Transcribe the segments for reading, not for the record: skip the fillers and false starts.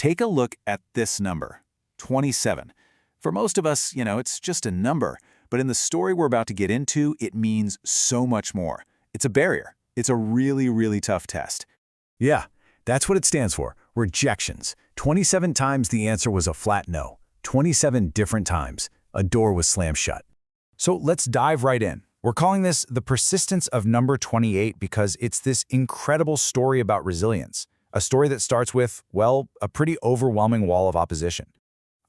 Take a look at this number, 27. For most of us, it's just a number, but in the story we're about to get into, it means so much more. It's a barrier. It's a really, really tough test. Yeah, that's what it stands for, rejections. 27 times the answer was a flat no. 27 different times, a door was slammed shut. So let's dive right in. We're calling this the persistence of number 28 because it's this incredible story about resilience. A story that starts with, well, a pretty overwhelming wall of opposition.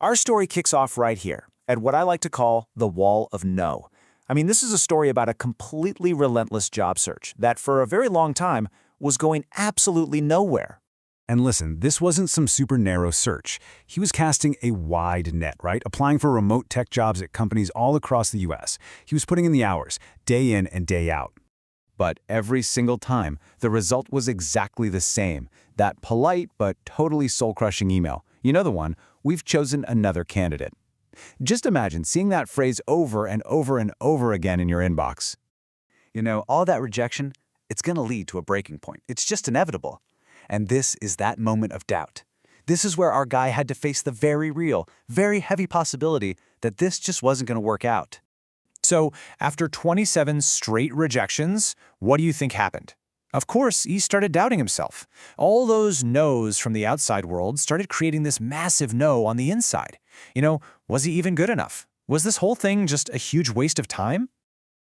Our story kicks off right here, at what I like to call the wall of no. I mean, this is a story about a completely relentless job search that for a very long time was going absolutely nowhere. And listen, this wasn't some super narrow search. He was casting a wide net, right? Applying for remote tech jobs at companies all across the US. He was putting in the hours, day in and day out. But every single time, the result was exactly the same. That polite but totally soul-crushing email. You know the one, "We've chosen another candidate." Just imagine seeing that phrase over and over and over again in your inbox. All that rejection, it's going to lead to a breaking point. It's just inevitable. And this is that moment of doubt. This is where our guy had to face the very real, very heavy possibility that this just wasn't going to work out. So, after 27 straight rejections, what do you think happened? Of course, he started doubting himself. All those no's from the outside world started creating this massive no on the inside. Was he even good enough? Was this whole thing just a huge waste of time?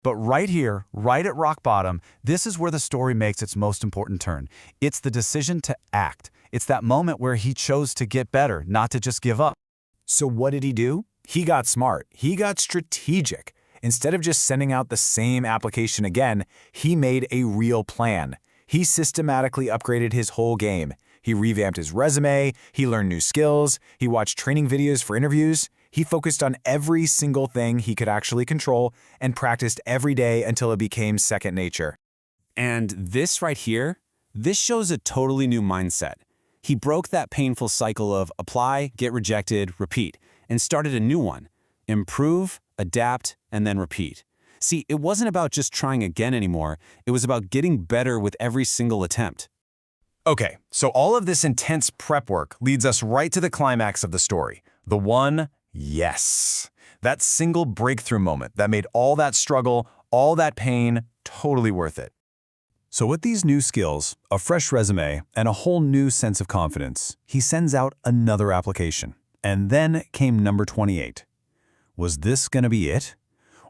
But right here, right at rock bottom, this is where the story makes its most important turn. It's the decision to act. It's that moment where he chose to get better, not to just give up. So what did he do? He got smart. He got strategic. Instead of just sending out the same application again, he made a real plan. He systematically upgraded his whole game. He revamped his resume, he learned new skills, he watched training videos for interviews. He focused on every single thing he could actually control and practiced every day until it became second nature. And this right here, this shows a totally new mindset. He broke that painful cycle of apply, get rejected, repeat, and started a new one. Improve, adapt, and then repeat. See, it wasn't about just trying again anymore. It was about getting better with every single attempt. Okay, so all of this intense prep work leads us right to the climax of the story. The one yes. That single breakthrough moment that made all that struggle, all that pain, totally worth it. So with these new skills, a fresh resume, and a whole new sense of confidence, he sends out another application. And then came number 28. Was this going to be it?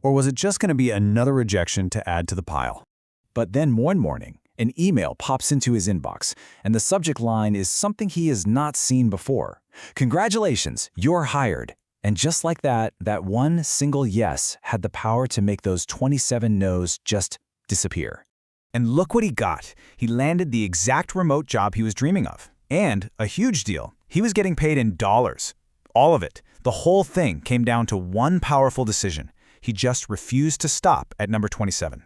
Or was it just going to be another rejection to add to the pile? But then one morning, an email pops into his inbox, and the subject line is something he has not seen before. "Congratulations, you're hired." And just like that, that one single yes had the power to make those 27 no's just disappear. And look what he got. He landed the exact remote job he was dreaming of. And a huge deal. He was getting paid in dollars. All of it. The whole thing came down to one powerful decision. He just refused to stop at number 27.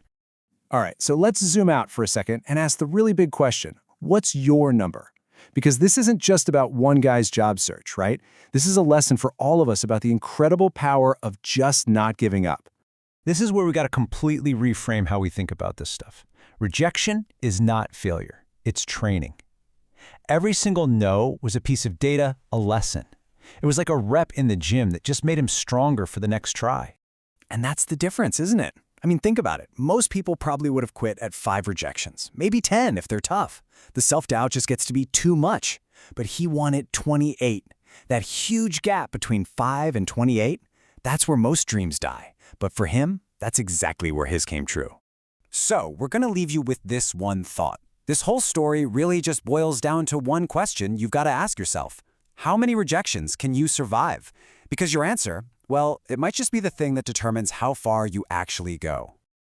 All right, so let's zoom out for a second and ask the really big question. What's your number? Because this isn't just about one guy's job search, right? This is a lesson for all of us about the incredible power of just not giving up. This is where we got to completely reframe how we think about this stuff. Rejection is not failure. It's training. Every single no was a piece of data, a lesson. It was like a rep in the gym that just made him stronger for the next try. And that's the difference, isn't it? I mean, think about it. Most people probably would have quit at 5 rejections, maybe 10 if they're tough. The self-doubt just gets to be too much. But he wanted 28. That huge gap between 5 and 28, that's where most dreams die. But for him, that's exactly where his came true. So we're going to leave you with this one thought. This whole story really just boils down to one question you've got to ask yourself. How many rejections can you survive? Because your answer, well, it might just be the thing that determines how far you actually go.